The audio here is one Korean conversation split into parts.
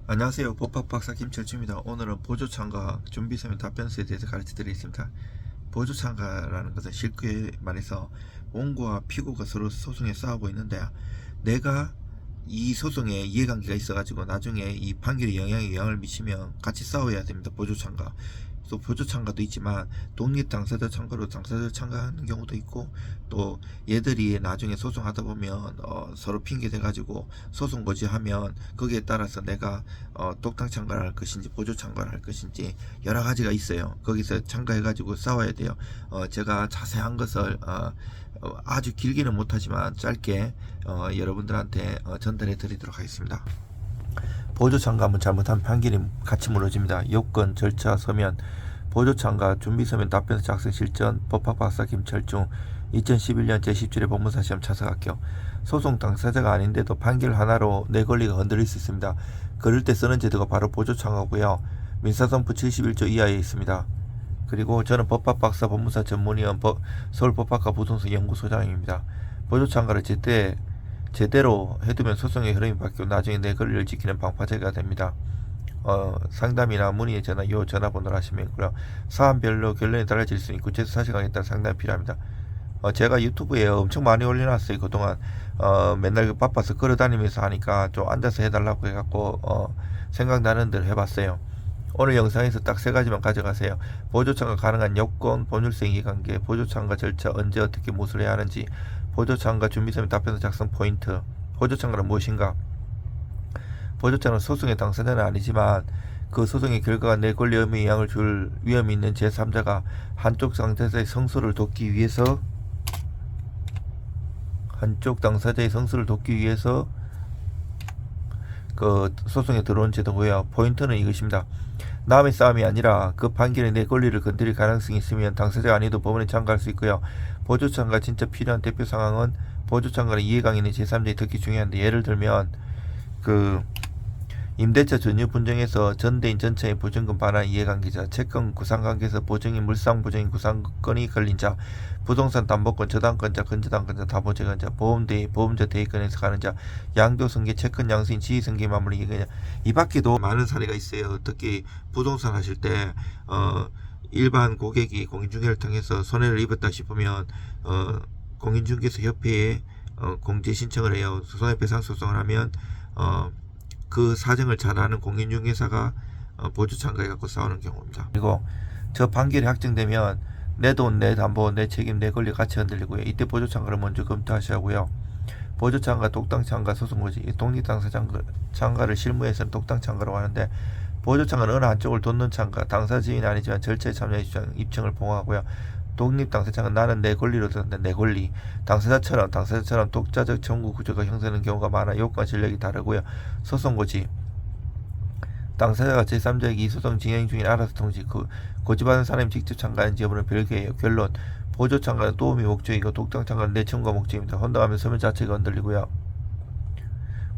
안녕하세요. 법학박사 김철주입니다. 오늘은 보조참가 준비서면 답변서에 대해서 가르쳐 드리겠습니다. 보조참가라는 것은 쉽게 말해서 원고와 피고가 서로 소송에 싸우고 있는데, 내가 이 소송에 이해관계가 있어가지고 나중에 이 판결에 영향을 미치면 같이 싸워야 됩니다. 보조참가. 또 보조참가도 있지만 독립 당사자 참가로 당사자 참가하는 경우도 있고, 또 얘들이 나중에 소송하다 보면 서로 핑계 대가지고 소송 고지하면 거기에 따라서 내가 독당 참가를 할 것인지 보조 참가를 할 것인지 여러 가지가 있어요. 거기서 참가해가지고 싸워야 돼요. 제가 자세한 것을 아주 길게는 못하지만 짧게 여러분들한테 전달해 드리도록 하겠습니다. 보조참가하면 잘못하면 판결이 같이 무너집니다. 요건, 절차, 서면, 보조참가, 준비서면, 답변서 작성 실전, 법학박사 김철중, 2011년 제17회 법무사 시험 차석 합격. 소송 당사자가 아닌데도 판결 하나로 내 권리가 흔들릴 수 있습니다. 그럴 때 쓰는 제도가 바로 보조참가고요. 민사선포 71조 이하에 있습니다. 그리고 저는 법학박사 법무사 전문위원 서울법학과 부동산 연구소장입니다. 보조참가를 제대로 해두면 소송의 흐름이 바뀌고 나중에 내 권리를 지키는 방파제가 됩니다. 상담이나 문의 전화, 요 전화번호를 하시면 되고요. 사안별로 결론이 달라질 수 있고 구체적 사실관계에 따라 상담이 필요합니다. 제가 유튜브에 엄청 많이 올려놨어요. 그동안 맨날 바빠서 걸어다니면서 하니까 좀 앉아서 해달라고 해갖고 생각나는 대로 해봤어요. 오늘 영상에서 딱 세 가지만 가져가세요. 보조참가 가능한 요건, 법률상 이해관계, 보조참가 절차, 언제 어떻게 무엇을 해야 하는지, 보조참가 준비서면 답변서 작성 포인트. 보조참가는 무엇인가? 보조참가는 소송의 당사자는 아니지만 그 소송의 결과가 내 권리에 영향을 줄 위험이 있는 제3자가 한쪽 당사자의 성소를 돕기 위해서 그 소송에 들어온 제도고요. 포인트는 이것입니다. 남의 싸움이 아니라 그 판결에 내 권리를 건드릴 가능성이 있으면 당사자가 아니도 법원에 참가할 수 있고요. 보조참가가 진짜 필요한 대표 상황은 보조참가는 이해관계는 제3자에 특히 중요한데, 예를 들면 임대차 전유 분쟁에서 전대인 전체의 보증금 반환 이해관계자, 채권 구상관계에서 보증인 물상 보증인 구상권이 걸린 자, 부동산 담보권 저당권자 건저당권자 다보증권자, 보험자 대위권에서 가는 자, 양도승계 채권 양수인 지휘승계 마무리 이거냐. 이 밖에도 많은 사례가 있어요. 특히 부동산 하실 때 일반 고객이 공인중개를 통해서 손해를 입었다 싶으면 공인중개사 협회에 공제 신청을 해요. 손해배상 소송을 하면 그 사정을 잘 아는 공인중개사가 보조참가해 갖고 싸우는 경우입니다. 그리고 저 판결이 확정되면 내 돈, 내 담보, 내 책임, 내 권리 같이 흔들리고요. 이때 보조참가를 먼저 검토하셔야고요. 보조참가, 독당참가, 소송고지, 독립당사자참가를 실무에서는 독당참가라고 하는데, 보조참가는 어느 한쪽을 돕는 참가, 당사자인 아니지만 절차에 참여 입증을 봉하고요. 독립당사자는 나는 내 권리로 듣는다. 내 권리. 당사자처럼 독자적 청구 구조가 형성되는 경우가 많아 요건 전력이 다르고요. 소송고지. 당사자가 제3자에게 이 소송 진행 중인 알아서 통지, 고지받은 사람이 직접 참가하는지 여부는 별개예요. 결론. 보조참가는 도움이 목적이고 독당참가는 내 청구가 목적입니다. 혼동하면 서면 자체가 흔들리고요.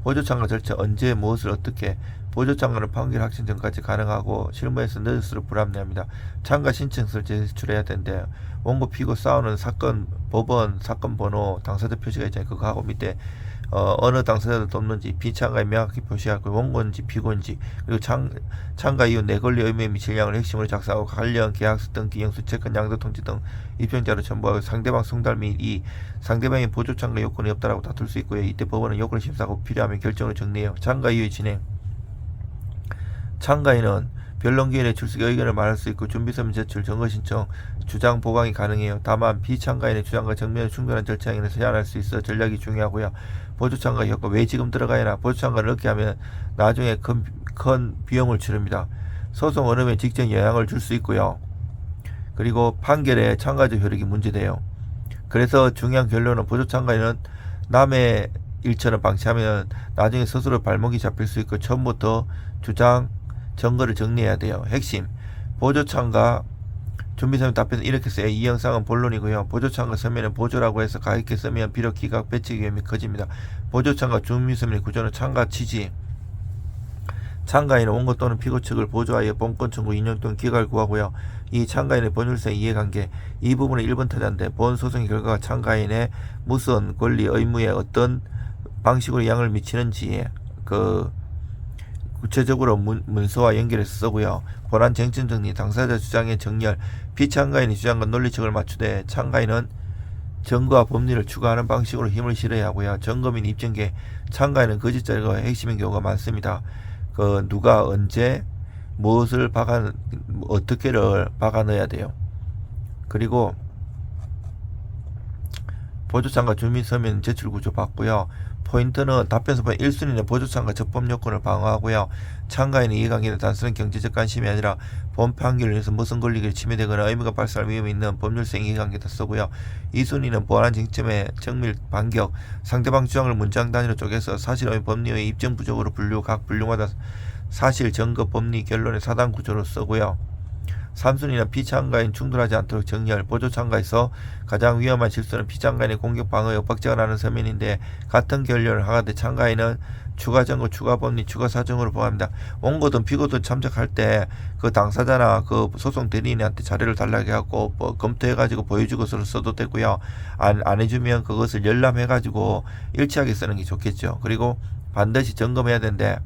보조참가 절차, 언제 무엇을 어떻게. 보조참가는 판결 확정 전까지 가능하고 실무에서 늦을수록 불합리합니다. 참가 신청서를 제출해야 되는데, 원고 피고 싸우는 사건 법원 사건 번호 당사자 표시가 있잖아요. 그거 하고 밑에 어느 당사자를 돕는지 비참가에 명확히 표시하고, 원고인지 피고인지, 그리고 참가 이후 내 권리 의무에 미칠 양을 핵심으로 작성하고 관련 계약서 등기 영수 채권 양도 통지 등 입증자로 첨부하고, 상대방 송달 및 이 상대방의 보조참가 요건이 없다라고 다툴 수 있고요. 이때 법원은 요건을 심사하고 필요하면 결정을 정리해요. 참가 이후의 진행. 참가인은 변론기일에 출석 의견을 말할 수 있고 준비서면 제출, 증거신청, 주장 보강이 가능해요. 다만 비참가인의 주장과 정면에 충돌한 절차에는 제한할 수 있어 전략이 중요하고요. 보조참가 효과, 왜 지금 들어가야 하나. 보조참가를 넣게 하면 나중에 큰 비용을 치릅니다. 소송 흐름에 직접 영향을 줄 수 있고요. 그리고 판결에 참가적 효력이 문제돼요. 그래서 중요한 결론은 보조참가인은 남의 일처럼 방치하면 나중에 스스로 발목이 잡힐 수 있고 처음부터 주장 증거를 정리해야 돼요. 핵심. 보조참가 준비서면 답변은 이렇게 써요. 이 영상은 본론이고요. 보조참가 서면은 보조라고 해서 가볍게 쓰면 비록 기각 배치 위험이 커집니다. 보조참가 준비서면의 구조는 참가 취지. 참가인은 원고 또는 피고 측을 보조하여 본권 청구 인용 또는 기각을 구하고요. 이 참가인의 법률상 이해관계. 이 부분은 1번 타자인데, 본 소송의 결과가 참가인의 무슨 권리 의무에 어떤 방식으로 영향을 미치는지 구체적으로 문서와 연결해서 쓰고요. 본안 쟁점 정리, 당사자 주장의 정렬, 피참가인의 주장과 논리척을 맞추되 참가인은 증거와 법리를 추가하는 방식으로 힘을 실어야 하고요. 점검인 입증계, 참가인은 거짓 자료가 핵심인 경우가 많습니다. 누가 언제 무엇을 어떻게를 박아 넣어야 돼요. 그리고 보조참가 주민서면 제출구조 받고요. 포인트는 답변서번 1순위는 보조참가 적법요건을 방어하고요. 참가인의 이해관계는 단순한 경제적 관심이 아니라 본 판결을 위해서 무슨 권리가 침해되거나 의무가 발생할 위험이 있는 법률성 이해관계다 쓰고요. 2순위는 본안 쟁점의 정밀 반격, 상대방 주장을 문장 단위로 쪼개서 사실의 법리의 입증 부족으로 각 분류마다 사실, 증거, 법리, 결론의 사단 구조로 쓰고요. 3순위는 피참가인 충돌하지 않도록 정렬, 보조참가에서 가장 위험한 실수는 피참가인의 공격 방어에 엇박자가 나는 서면인데 같은 결론을 하가되 참가인은 추가 증거, 추가 법리, 추가 사정으로 보합니다. 원고든 피고든 참작할 때 그 당사자나 그 소송 대리인한테 자료를 달라고 해갖고 검토해가지고 보여주고 써도 되고요. 안 해주면 그것을 열람해가지고 일치하게 쓰는 게 좋겠죠. 그리고 반드시 점검해야 되는데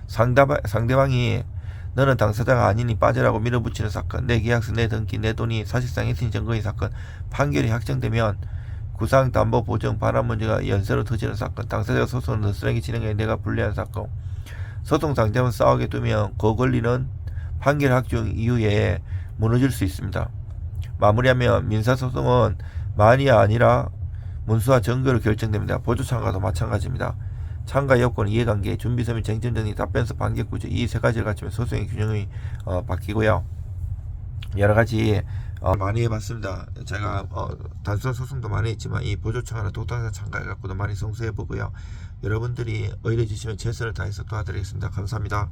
상대방이 너는 당사자가 아니니 빠져라고 밀어붙이는 사건, 내 계약서, 내 등기, 내 돈이 사실상 해킹 증거인 사건, 판결이 확정되면 구상, 담보, 보증, 반환 문제가 연쇄로 터지는 사건, 당사자가 소송을 느슨하게 진행해 내가 불리한 사건, 소송 상대만 싸우게 두면 그 권리는 판결 확정 이후에 무너질 수 있습니다. 마무리하면 민사소송은 만이야 아니라 문서와 증거로 결정됩니다. 보조참가도 마찬가지입니다. 참가 여건, 이해관계, 준비서면, 쟁점정리, 답변서, 반격구조 이 세 가지를 갖추면 소송의 균형이 바뀌고요. 여러가지 많이 해봤습니다. 제가 단순 소송도 많이 했지만 이 보조참가나 독단사 참가 갖고도 많이 성수해보고요. 여러분들이 의뢰 주시면 최선을 다해서 도와드리겠습니다. 감사합니다.